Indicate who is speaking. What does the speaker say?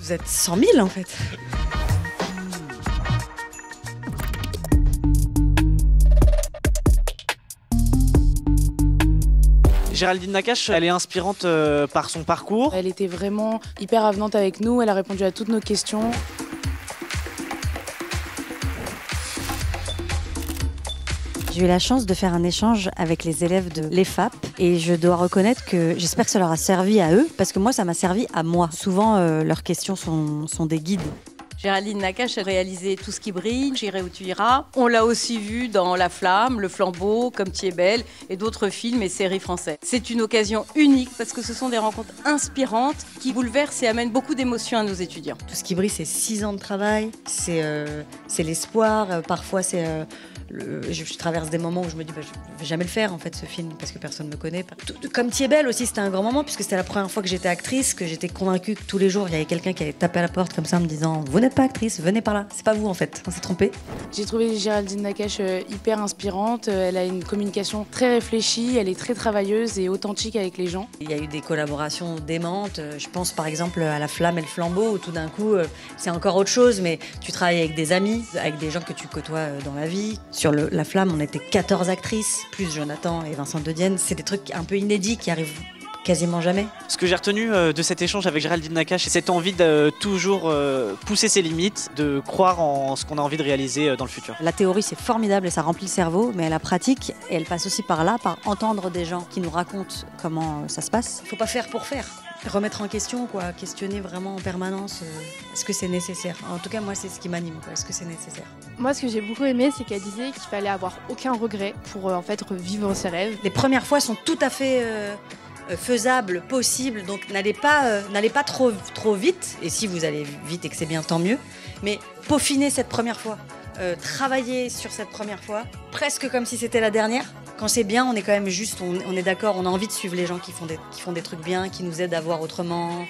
Speaker 1: Vous êtes 100 000 en fait.
Speaker 2: Géraldine Nakache, elle est inspirante par son parcours.
Speaker 3: Elle était vraiment hyper avenante avec nous, elle a répondu à toutes nos questions.
Speaker 1: J'ai eu la chance de faire un échange avec les élèves de l'EFAP et je dois reconnaître que j'espère que ça leur a servi à eux parce que moi ça m'a servi à moi. Souvent leurs questions sont des guides.
Speaker 4: Géraldine Nakache a réalisé Tout ce qui brille, J'irai où tu iras. On l'a aussi vu dans La Flamme, Le Flambeau, Comme tu es belle et d'autres films et séries français. C'est une occasion unique parce que ce sont des rencontres inspirantes qui bouleversent et amènent beaucoup d'émotions à nos étudiants.
Speaker 1: Tout ce qui brille, c'est 6 ans de travail, c'est l'espoir, parfois c'est... je traverse des moments où je me dis je vais jamais le faire en fait ce film parce que personne me connaît. Comme tu es belle aussi, c'était un grand moment puisque c'était la première fois que j'étais actrice, que j'étais convaincue que tous les jours il y avait quelqu'un qui allait taper à la porte comme ça en me disant vous n'êtes pas actrice, venez par là. C'est pas vous en fait, on s'est trompé.
Speaker 3: J'ai trouvé Géraldine Nakache hyper inspirante, elle a une communication très réfléchie, elle est très travailleuse et authentique avec les gens.
Speaker 1: Il y a eu des collaborations démentes, je pense par exemple à La Flamme et Le Flambeau où tout d'un coup c'est encore autre chose mais tu travailles avec des amis, avec des gens que tu côtoies dans la vie. Sur La Flamme, on était 14 actrices, plus Jonathan et Vincent de Dienne. C'est des trucs un peu inédits qui arrivent quasiment jamais.
Speaker 2: Ce que j'ai retenu de cet échange avec Géraldine Nakache, c'est cette envie de toujours pousser ses limites, de croire en ce qu'on a envie de réaliser dans le futur.
Speaker 1: La théorie, c'est formidable et ça remplit le cerveau, mais la pratique, et elle passe aussi par là, par entendre des gens qui nous racontent comment ça se passe. Il ne faut pas faire pour faire. Remettre en question, quoi, questionner vraiment en permanence est-ce que c'est nécessaire. En tout cas, moi, c'est ce qui m'anime, quoi. Est-ce que c'est nécessaire?
Speaker 5: Moi, ce que j'ai beaucoup aimé, c'est qu'elle disait qu'il fallait avoir aucun regret pour en fait vivre ses rêves.
Speaker 1: Les premières fois sont tout à fait faisables, possibles, donc n'allez pas trop vite. Et si vous allez vite et que c'est bien, tant mieux. Mais peaufiner cette première fois, travailler sur cette première fois, presque comme si c'était la dernière. Quand c'est bien, on est quand même juste, on est d'accord, on a envie de suivre les gens qui font des trucs bien, qui nous aident à voir autrement.